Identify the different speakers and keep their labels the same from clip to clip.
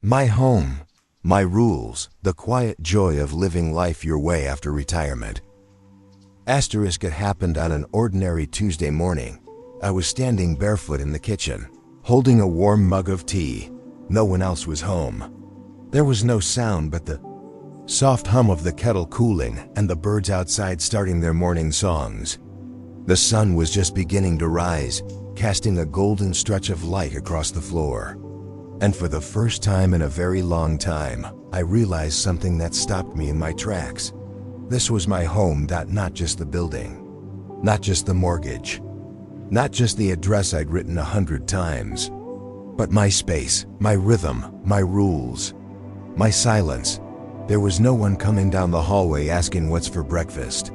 Speaker 1: My home, my rules, the quiet joy of living life your way after retirement. Asterisk, it happened on an ordinary Tuesday morning. I was standing barefoot in the kitchen, holding a warm mug of tea. No one else was home. There was no sound but the soft hum of the kettle cooling and the birds outside starting their morning songs. The sun was just beginning to rise, casting a golden stretch of light across the floor. And for the first time in a very long time, I realized something that stopped me in my tracks. This was my home, not just the building, not just the mortgage, not just the address I'd written 100 times, but my space, my rhythm, my rules, my silence. There was no one coming down the hallway asking what's for breakfast.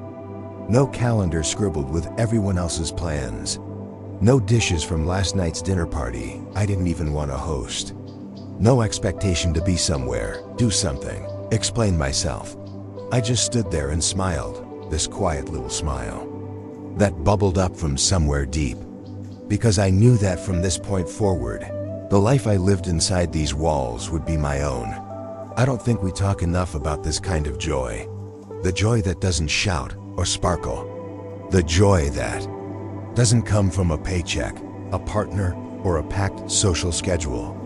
Speaker 1: No calendar scribbled with everyone else's plans. No dishes from last night's dinner party I didn't even want to host. No expectation to be somewhere, do something, explain myself. I just stood there and smiled, this quiet little smile that bubbled up from somewhere deep. Because I knew that from this point forward, the life I lived inside these walls would be my own. I don't think we talk enough about this kind of joy. The joy that doesn't shout or sparkle. The joy that doesn't come from a paycheck, a partner, or a packed social schedule.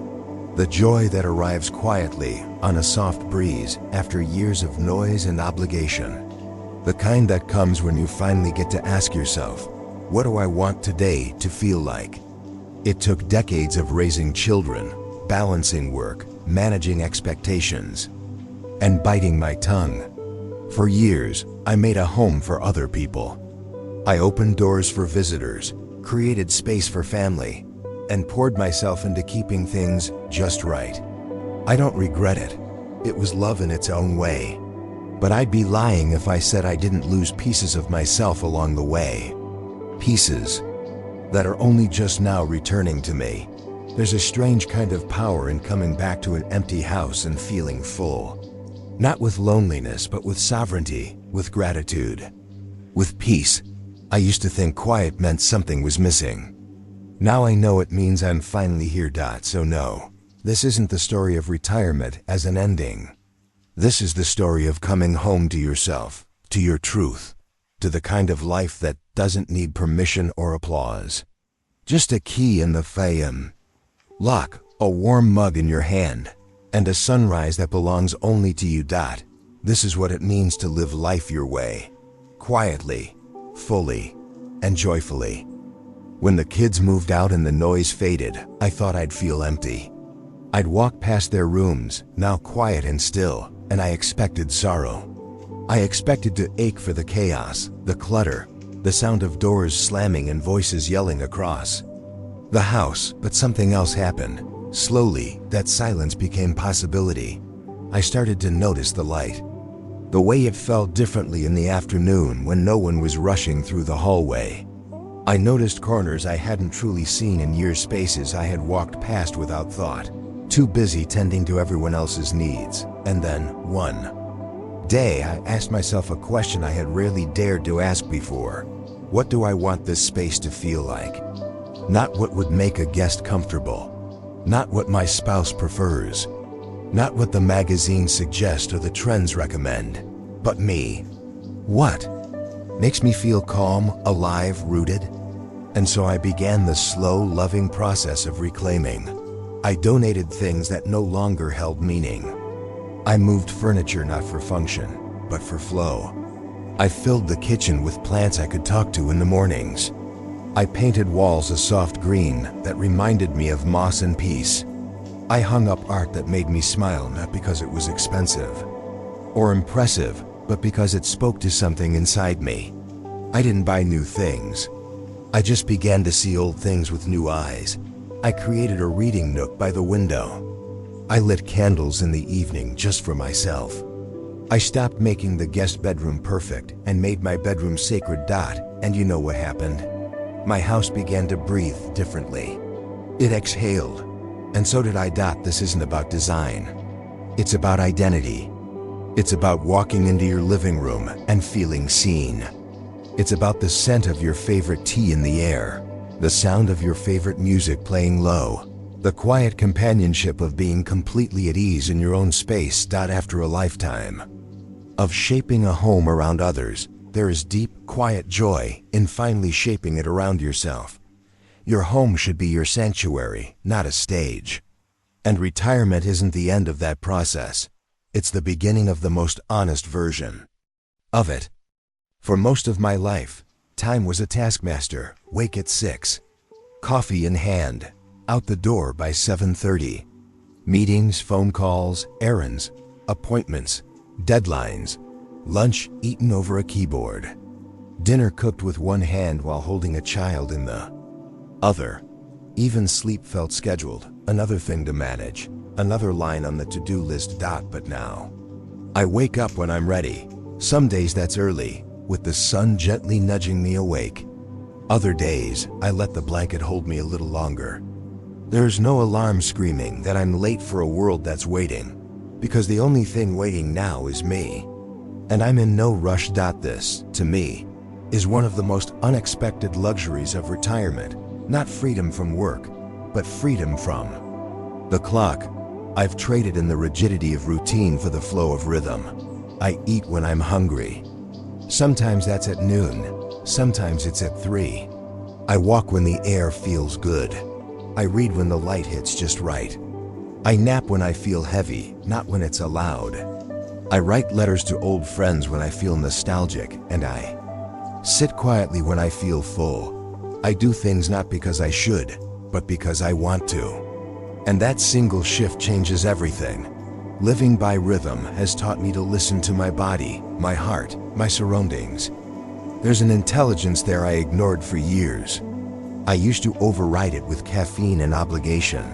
Speaker 1: The joy that arrives quietly on a soft breeze after years of noise and obligation. The kind that comes when you finally get to ask yourself, what do I want today to feel like? It took decades of raising children, balancing work, managing expectations, and biting my tongue. For years, I made a home for other people. I opened doors for visitors, created space for family, and poured myself into keeping things just right. I don't regret it. It was love in its own way. But I'd be lying if I said I didn't lose pieces of myself along the way. Pieces that are only just now returning to me. There's a strange kind of power in coming back to an empty house and feeling full. Not with loneliness, but with sovereignty, with gratitude, with peace. I used to think quiet meant something was missing. Now I know it means I'm finally here. So no, this isn't the story of retirement as an ending. This is the story of coming home to yourself, to your truth, to the kind of life that doesn't need permission or applause. Just a key in the lock, a warm mug in your hand, and a sunrise that belongs only to you. This is what it means to live life your way, quietly, fully, and joyfully. When the kids moved out and the noise faded, I thought I'd feel empty. I'd walk past their rooms, now quiet and still, and I expected sorrow. I expected to ache for the chaos, the clutter, the sound of doors slamming and voices yelling across the house, but something else happened. Slowly, that silence became possibility. I started to notice the light. The way it felt differently in the afternoon when no one was rushing through the hallway. I noticed corners I hadn't truly seen in years, spaces I had walked past without thought, too busy tending to everyone else's needs. And then, one day, I asked myself a question I had rarely dared to ask before. What do I want this space to feel like? Not what would make a guest comfortable. Not what my spouse prefers. Not what the magazines suggest or the trends recommend. But me. What makes me feel calm, alive, rooted? And so I began the slow, loving process of reclaiming. I donated things that no longer held meaning. I moved furniture not for function, but for flow. I filled the kitchen with plants I could talk to in the mornings. I painted walls a soft green that reminded me of moss and peace. I hung up art that made me smile, not because it was expensive or impressive, but because it spoke to something inside me. I didn't buy new things. I just began to see old things with new eyes. I created a reading nook by the window. I lit candles in the evening just for myself. I stopped making the guest bedroom perfect and made my bedroom sacred. And you know what happened? My house began to breathe differently. It exhaled, and so did I. This isn't about design. It's about identity. It's about walking into your living room and feeling seen. It's about the scent of your favorite tea in the air, the sound of your favorite music playing low, The quiet companionship of being completely at ease in your own space. After a lifetime of shaping a home around others, there is deep, quiet joy in finally shaping it around yourself. Your home should be your sanctuary, not a stage. And retirement isn't the end of that process. It's the beginning of the most honest version of it. For most of my life, time was a taskmaster. Wake at 6, coffee in hand, out the door by 7:30. Meetings, phone calls, errands, appointments, deadlines, lunch eaten over a keyboard, dinner cooked with one hand while holding a child in the other. Even sleep felt scheduled, another thing to manage, another line on the to-do list. But now, I wake up when I'm ready. Some days that's early, with the sun gently nudging me awake. Other days, I let the blanket hold me a little longer. There's no alarm screaming that I'm late for a world that's waiting, because the only thing waiting now is me. And I'm in no rush. This, to me, is one of the most unexpected luxuries of retirement. Not freedom from work, but freedom from the clock. I've traded in the rigidity of routine for the flow of rhythm. I eat when I'm hungry. Sometimes that's at noon, sometimes it's at 3. I walk when the air feels good. I read when the light hits just right. I nap when I feel heavy, not when it's allowed. I write letters to old friends when I feel nostalgic, and I sit quietly when I feel full. I do things not because I should, but because I want to. And that single shift changes everything. Living by rhythm has taught me to listen to my body, my heart, my surroundings. There's an intelligence there I ignored for years. I used to override it with caffeine and obligation.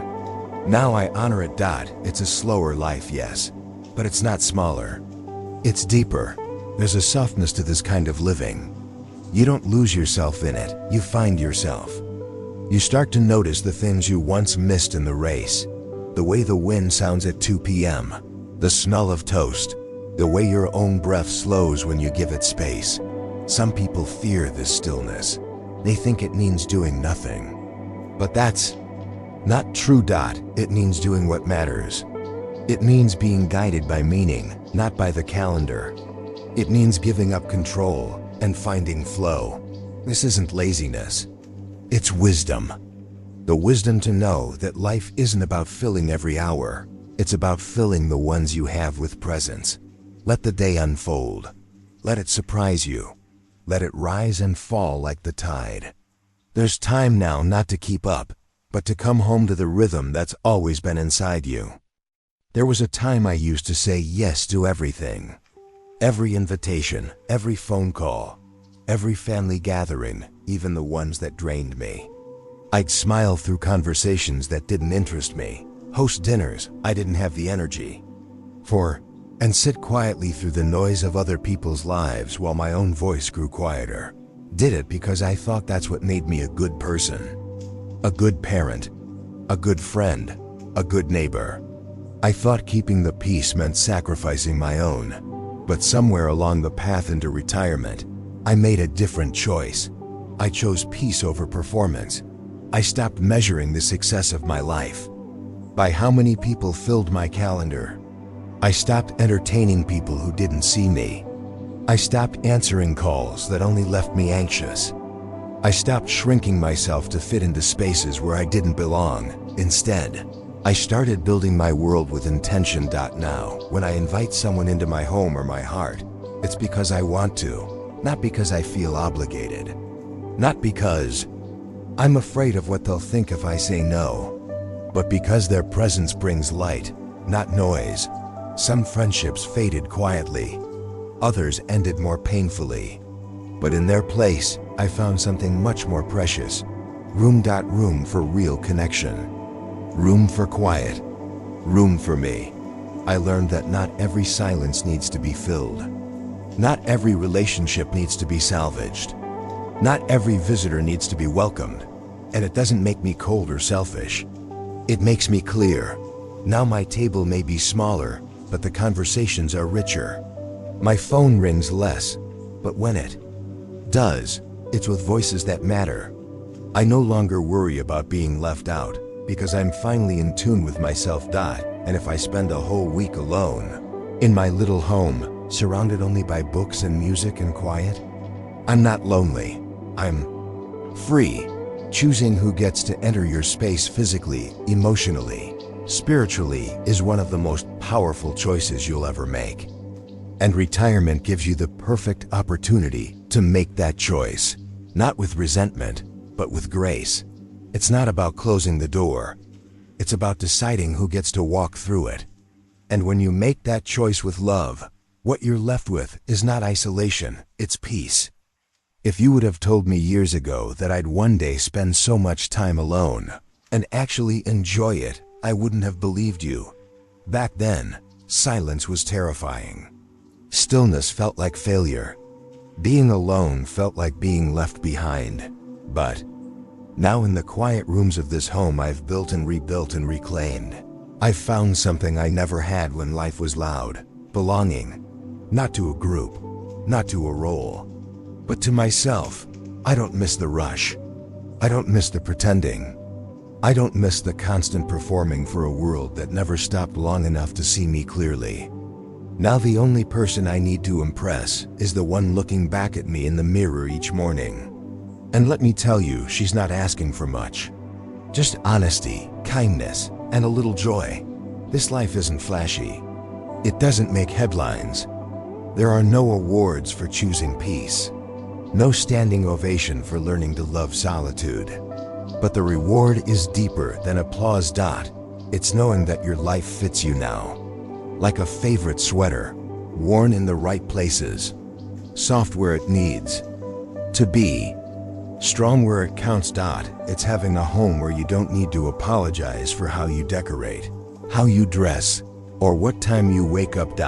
Speaker 1: Now I honor it. It's a slower life, yes, but it's not smaller. It's deeper. There's a softness to this kind of living. You don't lose yourself in it, you find yourself. You start to notice the things you once missed in the race. The way the wind sounds at 2 p.m., the smell of toast, the way your own breath slows when you give it space. Some people fear this stillness. They think it means doing nothing. But that's not true. It means doing what matters. It means being guided by meaning, not by the calendar. It means giving up control and finding flow. This isn't laziness. It's wisdom. The wisdom to know that life isn't about filling every hour. It's about filling the ones you have with presence. Let the day unfold. Let it surprise you. Let it rise and fall like the tide. There's time now not to keep up, but to come home to the rhythm that's always been inside you. There was a time I used to say yes to everything. Every invitation, every phone call, every family gathering, even the ones that drained me. I'd smile through conversations that didn't interest me, host dinners I didn't have the energy for, and sit quietly through the noise of other people's lives while my own voice grew quieter. Did it because I thought that's what made me a good person, a good parent, a good friend, a good neighbor. I thought keeping the peace meant sacrificing my own. But somewhere along the path into retirement, I made a different choice. I chose peace over performance. I stopped measuring the success of my life by how many people filled my calendar. I stopped entertaining people who didn't see me. I stopped answering calls that only left me anxious. I stopped shrinking myself to fit into spaces where I didn't belong. Instead, I started building my world with intention. Now, when I invite someone into my home or my heart, it's because I want to, not because I feel obligated. Not because I'm afraid of what they'll think if I say no, but because their presence brings light, not noise. Some friendships faded quietly, others ended more painfully. But in their place, I found something much more precious. Room for real connection. Room for quiet. Room for me. I learned that not every silence needs to be filled. Not every relationship needs to be salvaged. Not every visitor needs to be welcomed. And it doesn't make me cold or selfish. It makes me clear. Now my table may be smaller, but the conversations are richer. My phone rings less, but when it does, it's with voices that matter. I no longer worry about being left out, because I'm finally in tune with myself. And if I spend a whole week alone, in my little home, surrounded only by books and music and quiet, I'm not lonely. I'm free, choosing who gets to enter your space physically, emotionally, spiritually is one of the most powerful choices you'll ever make. And retirement gives you the perfect opportunity to make that choice, not with resentment, but with grace. It's not about closing the door. It's about deciding who gets to walk through it. And when you make that choice with love, what you're left with is not isolation, it's peace. If you would have told me years ago that I'd one day spend so much time alone and actually enjoy it, I wouldn't have believed you. Back then, silence was terrifying. Stillness felt like failure. Being alone felt like being left behind. But now in the quiet rooms of this home I've built and rebuilt and reclaimed, I've found something I never had when life was loud. Belonging. Not to a group, not to a role, but to myself. I don't miss the rush. I don't miss the pretending. I don't miss the constant performing for a world that never stopped long enough to see me clearly. Now the only person I need to impress is the one looking back at me in the mirror each morning. And let me tell you, she's not asking for much. Just honesty, kindness, and a little joy. This life isn't flashy. It doesn't make headlines. There are no awards for choosing peace. No standing ovation for learning to love solitude. But the reward is deeper than applause. It's knowing that your life fits you now. Like a favorite sweater, worn in the right places, soft where it needs to be, strong where it counts. It's having a home where you don't need to apologize for how you decorate, how you dress, or what time you wake up.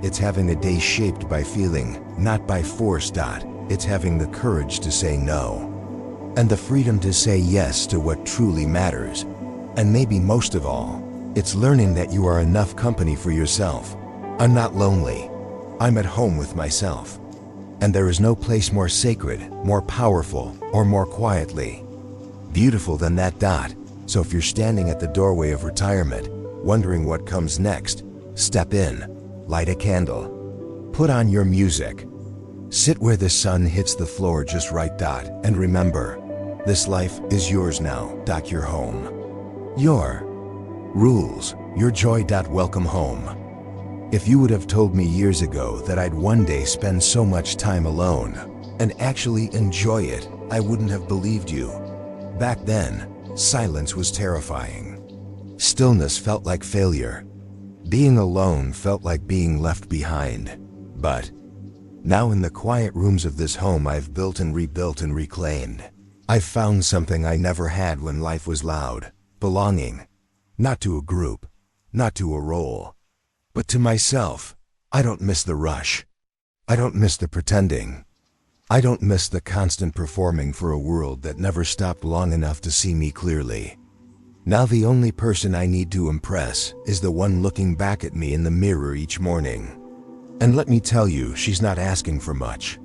Speaker 1: It's having a day shaped by feeling, not by force. It's having the courage to say no, and the freedom to say yes to what truly matters. And maybe most of all, it's learning that you are enough company for yourself. I'm not lonely. I'm at home with myself. And there is no place more sacred, more powerful, or more quietly beautiful than that. So if you're standing at the doorway of retirement, wondering what comes next, step in, light a candle, put on your music, sit where the sun hits the floor just right. And remember, this life is yours now. Your home. Your rules, your joy. Welcome home. If you would have told me years ago that I'd one day spend so much time alone and actually enjoy it, I wouldn't have believed you. Back then, silence was terrifying. Stillness felt like failure. Being alone felt like being left behind. But now in the quiet rooms of this home I've built and rebuilt and reclaimed, I've found something I never had when life was loud. Belonging. Not to a group, not to a role, but to myself. I don't miss the rush. I don't miss the pretending. I don't miss the constant performing for a world that never stopped long enough to see me clearly. Now the only person I need to impress is the one looking back at me in the mirror each morning. And let me tell you, she's not asking for much.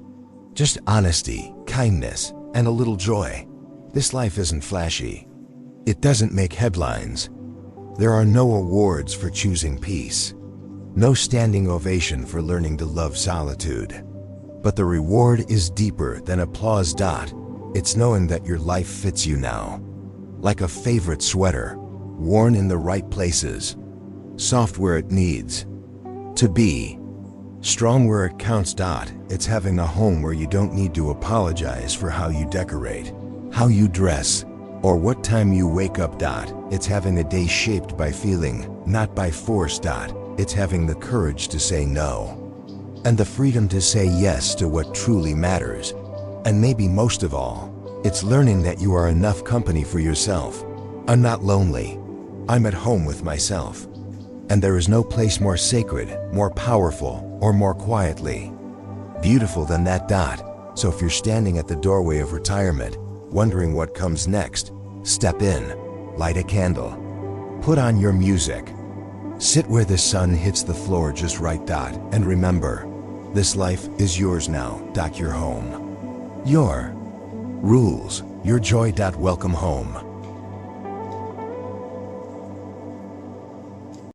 Speaker 1: Just honesty, kindness, and a little joy. This life isn't flashy. It doesn't make headlines. There are no awards for choosing peace. No standing ovation for learning to love solitude. But the reward is deeper than applause. It's knowing that your life fits you now. Like a favorite sweater, worn in the right places, soft where it needs to be, strong where it counts. It's having a home where you don't need to apologize for how you decorate, how you dress, or what time you wake up. It's having a day shaped by feeling, not by force. It's having the courage to say no, and the freedom to say yes to what truly matters. And maybe most of all, it's learning that you are enough company for yourself. I'm not lonely. I'm at home with myself. And there is no place more sacred, more powerful, or more quietly beautiful than that. So if you're standing at the doorway of retirement, wondering what comes next, step in, light a candle, put on your music, sit where the sun hits the floor just right. And remember, this life is yours now. Your home. Your rules, your joy. Welcome home.